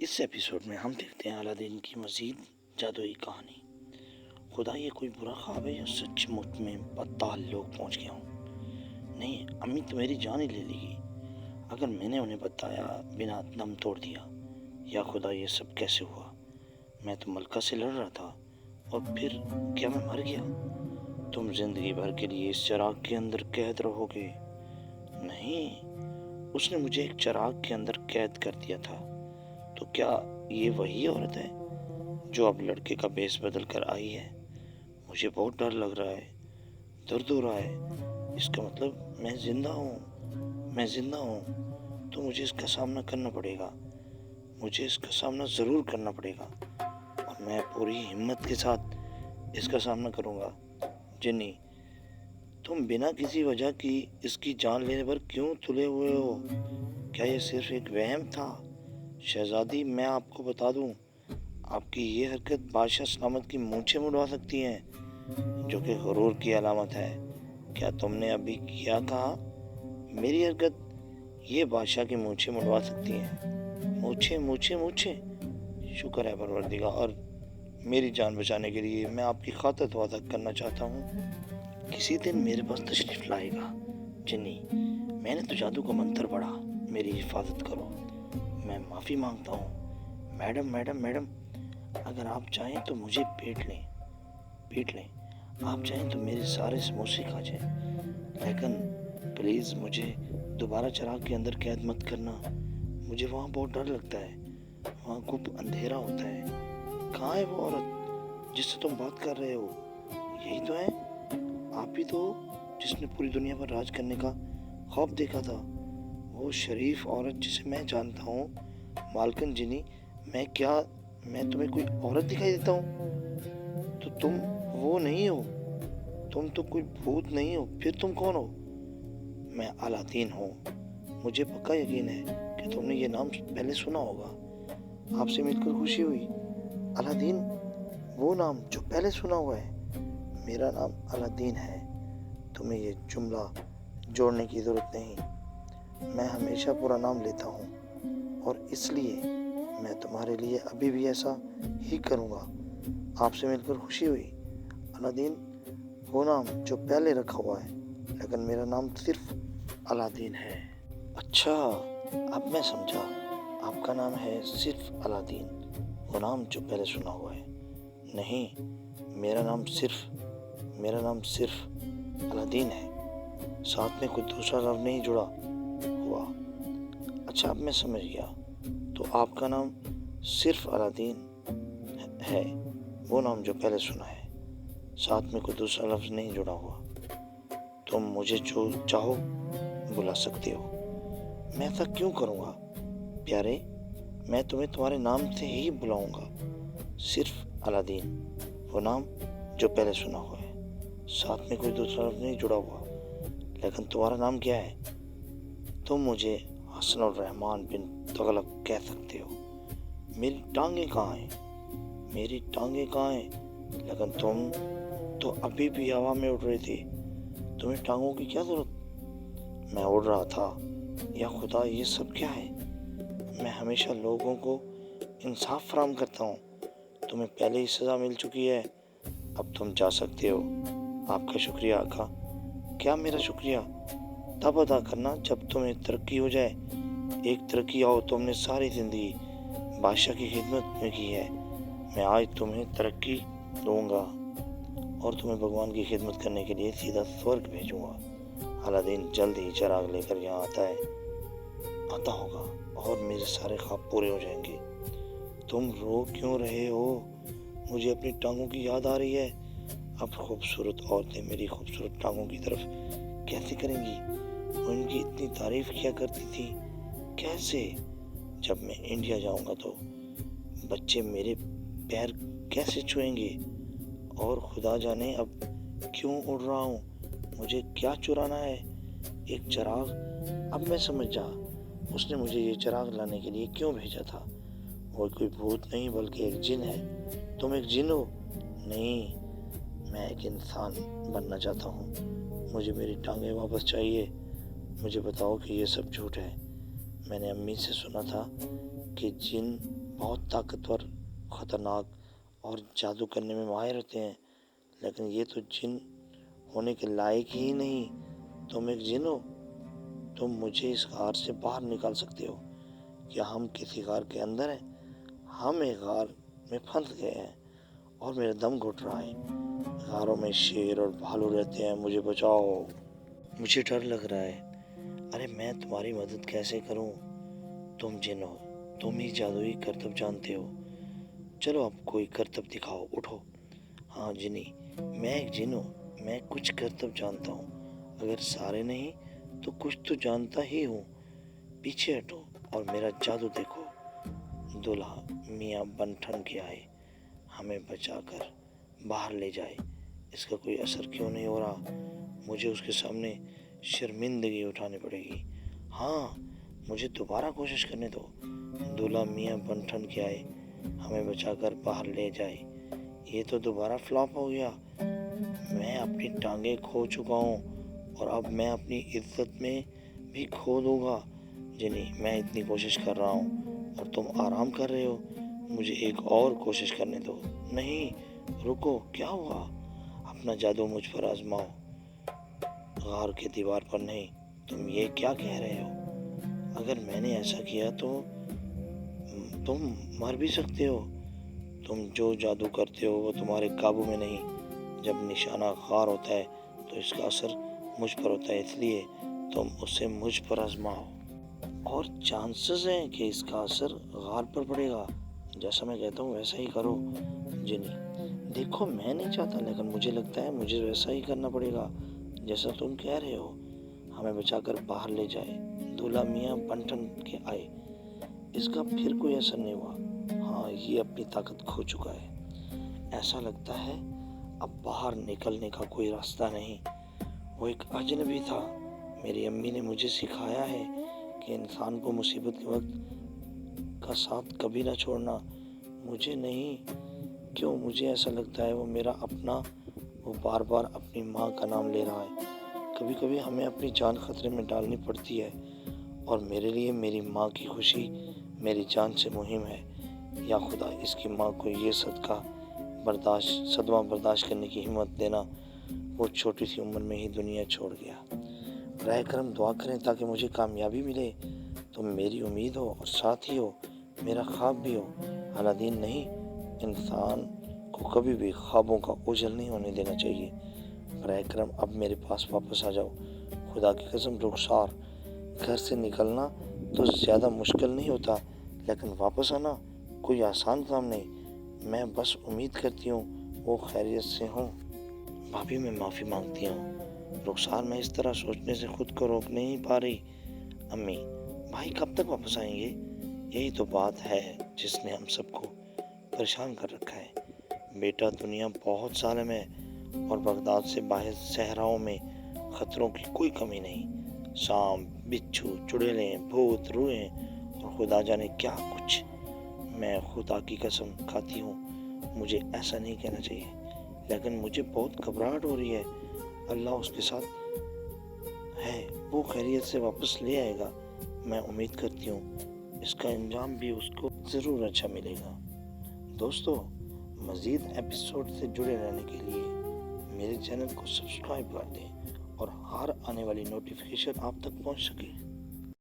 اس episode میں ہم دیکھتے ہیں الادین کی مزید جادوئی کہانی۔ خدا یہ کوئی برا خواب ہے یا سچ مچ میں بدتال لوگ پہنچ گیا ہوں؟ نہیں، امی تو میری جان ہی لے لی گی اگر میں نے انہیں بتایا بنا دم توڑ دیا۔ یا خدا یہ سب کیسے ہوا؟ میں تو ملکہ سے لڑ رہا تھا اور پھر کیا میں مر گیا؟ تم زندگی بھر کے لیے اس چراغ کے اندر قید رہو گے۔ نہیں، اس نے مجھے ایک چراغ کے اندر قید کر دیا تھا۔ تو کیا یہ وہی عورت ہے جو اب لڑکے کا بیس بدل کر آئی ہے؟ مجھے بہت ڈر لگ رہا ہے، درد ہو رہا ہے۔ اس کا مطلب میں زندہ ہوں تو مجھے اس کا سامنا کرنا پڑے گا۔ مجھے اس کا سامنا ضرور کرنا پڑے گا اور میں پوری ہمت کے ساتھ اس کا سامنا کروں گا۔ جنی، تم بنا کسی وجہ کی اس کی جان لینے پر کیوں تلے ہوئے ہو؟ کیا یہ صرف ایک وہم تھا؟ شہزادی، میں آپ کو بتا دوں، آپ کی یہ حرکت بادشاہ سلامت کی مونچھیں مڑوا سکتی ہے، جو کہ غرور کی علامت ہے۔ کیا تم نے ابھی کیا کہا؟ میری حرکت یہ بادشاہ کی مونچھیں مڑوا سکتی ہے؟ مونچھیں؟ شکر ہے پروردگار، اور میری جان بچانے کے لیے میں آپ کی خاطر وعدہ کرنا چاہتا ہوں، کسی دن میرے پاس تشریف لائے گا۔ جنی، میں نے تو جادو کا منتر پڑھا، میری حفاظت کرو۔ میں معافی مانگتا ہوں میڈم، اگر آپ چاہیں تو مجھے پیٹ لیں، آپ چاہیں تو میرے سارے سموسے کھا جائیں، لیکن پلیز مجھے دوبارہ چراغ کے اندر قید مت کرنا۔ مجھے وہاں بہت ڈر لگتا ہے، وہاں خوب اندھیرا ہوتا ہے۔ کہاں ہے وہ عورت جس سے تم بات کر رہے ہو؟ یہی تو ہے، آپ ہی تو جس نے پوری دنیا پر راج کرنے کا خواب دیکھا تھا، وہ شریف عورت جسے میں جانتا ہوں۔ مالکن جنی، میں تمہیں کوئی عورت دکھائی دیتا ہوں؟ تو تم وہ نہیں ہو، تم تو کوئی بھوت نہیں ہو، پھر تم کون ہو؟ میں الادین ہوں۔ مجھے پکا یقین ہے کہ تم نے یہ نام پہلے سنا ہوگا۔ آپ سے مل کر خوشی ہوئی۔ الادین، وہ نام جو پہلے سنا ہوا ہے۔ میرا نام الادین ہے، تمہیں یہ جملہ جوڑنے کی ضرورت نہیں۔ میں ہمیشہ پورا نام لیتا ہوں اور اس لیے میں تمہارے لیے ابھی بھی ایسا ہی کروں گا۔ آپ سے مل کر خوشی ہوئی۔ الادین، وہ نام جو پہلے رکھا ہوا ہے، لیکن میرا نام صرف الادین ہے۔ اچھا، اب میں سمجھا، آپ کا نام ہے صرف الادین، وہ نام جو پہلے سنا ہوا ہے۔ نہیں، میرا نام صرف الادین ہے، ساتھ میں کوئی دوسرا لفظ نہیں جڑا ہوا۔ اچھا، اب میں سمجھ گیا، تو آپ کا نام صرف الادین ہے، وہ نام جو پہلے سنا ہے، ساتھ میں کوئی دوسرا لفظ نہیں جڑا ہوا۔ تم مجھے جو چاہو بلا سکتے ہو۔ میں ایسا کیوں کروں گا پیارے؟ میں تمہیں تمہارے نام سے ہی بلاؤں گا، صرف الادین، وہ نام جو پہلے سنا ہوا ہے، ساتھ میں کوئی دوسرا لفظ نہیں جڑا ہوا۔ لیکن تمہارا نام کیا ہے؟ تم مجھے حسن الرحمن بن تغلق کہہ سکتے ہو۔ میری ٹانگیں کہاں ہیں؟ لیکن تم تو ابھی بھی ہوا میں اڑ رہے تھے، تمہیں ٹانگوں کی کیا ضرورت؟ میں اڑ رہا تھا۔ یا خدا، یہ سب کیا ہے؟ میں ہمیشہ لوگوں کو انصاف فراہم کرتا ہوں، تمہیں پہلے ہی سزا مل چکی ہے، اب تم جا سکتے ہو۔ آپ کا شکریہ آقا۔ کیا میرا شکریہ؟ تب ادا کرنا جب تمہیں ترقی ہو جائے۔ ایک ترقی آؤ، تم نے ساری زندگی بادشاہ کی خدمت میں کی ہے، میں آج تمہیں ترقی دوں گا اور تمہیں بھگوان کی خدمت کرنے کے لیے سیدھا سورگ بھیجوں گا۔ الادین جلد ہی چراغ لے کر یہاں آتا ہوگا اور میرے سارے خواب پورے ہو جائیں گے۔ تم رو کیوں رہے ہو؟ مجھے اپنی ٹانگوں کی یاد آ رہی ہے۔ اب خوبصورت عورتیں میری خوبصورت ٹانگوں کی طرف کیسے کریں گی؟ وہ ان کی اتنی تعریف کیا کرتی تھی، کیسے؟ جب میں انڈیا جاؤں گا تو بچے میرے پیر کیسے چھوئیں گے؟ اور خدا جانے اب کیوں اڑ رہا ہوں، مجھے کیا چرانا ہے؟ ایک چراغ۔ اب میں سمجھ جا، اس نے مجھے یہ چراغ لانے کے لیے کیوں بھیجا تھا۔ وہ کوئی بھوت نہیں بلکہ ایک جن ہے۔ تم ایک جن ہو؟ نہیں، میں ایک انسان بننا چاہتا ہوں، مجھے میری ٹانگیں واپس چاہیے۔ مجھے بتاؤ کہ یہ سب جھوٹ ہے۔ میں نے امی سے سنا تھا کہ جن بہت طاقتور، خطرناک اور جادو کرنے میں ماہر ہوتے ہیں، لیکن یہ تو جن ہونے کے لائق ہی نہیں۔ تم ایک جن ہو، تم مجھے اس غار سے باہر نکال سکتے ہو؟ کیا ہم کسی غار کے اندر ہیں؟ ہم ایک غار میں پھنس گئے ہیں اور میرا دم گھٹ رہا ہے۔ غاروں میں شیر اور بھالو رہتے ہیں، مجھے بچاؤ، مجھے ڈر لگ رہا ہے۔ ارے میں تمہاری مدد کیسے کروں؟ تم جن ہو، تم ہی جادوئی کرتب جانتے ہو، چلو اب کوئی کرتب دکھاؤ، اٹھو۔ ہاں جنی، میں ایک جن ہوں، میں کچھ کرتب جانتا ہوں، اگر سارے نہیں تو کچھ تو جانتا ہی ہوں۔ پیچھے ہٹو اور میرا جادو دیکھو۔ دولہا میاں بن ٹھن کے آئے، ہمیں بچا کر باہر لے جائے۔ اس کا کوئی اثر کیوں نہیں ہو رہا؟ مجھے اس کے سامنے شرمندگی اٹھانی پڑے گی۔ ہاں، مجھے دوبارہ کوشش کرنے دو۔ دولہا میاں بن ٹھن کے آئے، ہمیں بچا کر باہر لے جائے۔ یہ تو دوبارہ فلاپ ہو گیا۔ میں اپنی ٹانگیں کھو چکا ہوں اور اب میں اپنی عزت میں بھی کھو دوں گا۔ جنی، میں اتنی کوشش کر رہا ہوں اور تم آرام کر رہے ہو، مجھے ایک اور کوشش کرنے دو۔ نہیں، رکو، کیا ہوا؟ اپنا جادو مجھ پر آزماؤ، غار کے دیوار پر نہیں۔ تم یہ کیا کہہ رہے ہو؟ اگر میں نے ایسا کیا تو تم مر بھی سکتے ہو۔ تم جو جادو کرتے ہو وہ تمہارے قابو میں نہیں۔ جب نشانہ غار ہوتا ہے تو اس کا اثر مجھ پر ہوتا ہے، اس لیے تم اسے مجھ پر آزماؤ۔ اور چانسز ہیں کہ اس کا اثر غار پر پڑے گا۔ جیسا میں کہتا ہوں ویسا ہی کرو۔ جنی، دیکھو میں نہیں چاہتا، لیکن مجھے لگتا ہے مجھے ویسا ہی کرنا پڑے گا جیسا تم کہہ رہے ہو۔ ہمیں بچا کر باہر لے جائے۔ دولہا میاں بن ٹھن کے آئے، اس کا پھر کوئی اثر نہیں ہوا۔ ہاں، یہ اپنی طاقت کھو چکا ہے۔ ایسا لگتا ہے اب باہر نکلنے کا کوئی راستہ نہیں۔ وہ ایک اجنبی تھا۔ میری امی نے مجھے سکھایا ہے کہ انسان کو مصیبت کے وقت کا ساتھ کبھی نہ چھوڑنا۔ مجھے نہیں، کیوں مجھے ایسا لگتا ہے وہ میرا اپنا، وہ بار بار اپنی ماں کا نام لے رہا ہے۔ کبھی کبھی ہمیں اپنی جان خطرے میں ڈالنی پڑتی ہے، اور میرے لیے میری ماں کی خوشی میری جان سے مہم ہے۔ یا خدا، اس کی ماں کو یہ صدمہ برداشت کرنے کی ہمت دینا۔ وہ چھوٹی سی عمر میں ہی دنیا چھوڑ گیا۔ براہ کرم دعا کریں تاکہ مجھے کامیابی ملے۔ تم میری امید ہو اور ساتھی ہو، میرا خواب بھی ہو۔ الادین نہیں، انسان کو کبھی بھی خوابوں کا اوجھل نہیں ہونے دینا چاہیے۔ براہ کرم اب میرے پاس واپس آ جاؤ۔ خدا کی قسم رخسار، گھر سے نکلنا تو زیادہ مشکل نہیں ہوتا، لیکن واپس آنا کوئی آسان کام نہیں۔ میں بس امید کرتی ہوں وہ خیریت سے ہوں۔ بھابھی، میں معافی مانگتی ہوں۔ رخسار، میں اس طرح سوچنے سے خود کو روک نہیں پا رہی۔ امی، بھائی کب تک واپس آئیں گے؟ یہی تو بات ہے جس نے ہم سب کو پریشان کر رکھا ہے۔ بیٹا، دنیا بہت ظالم ہے اور بغداد سے باہر صحراؤں میں خطروں کی کوئی کمی نہیں۔ سانپ، بچھو، چڑیلیں، بھوت، روحیں اور خدا جانے کیا کچھ۔ میں خدا کی قسم کھاتی ہوں مجھے ایسا نہیں کہنا چاہیے، لیکن مجھے بہت گھبراہٹ ہو رہی ہے۔ اللہ اس کے ساتھ ہے، وہ خیریت سے واپس لے آئے گا۔ میں امید کرتی ہوں اس کا انجام بھی اس کو ضرور اچھا ملے گا۔ دوستو، مزید ایپیسوڈ سے جڑے رہنے کے لیے میرے چینل کو سبسکرائب کر دیں اور ہر آنے والی نوٹیفیکیشن آپ تک پہنچ سکے۔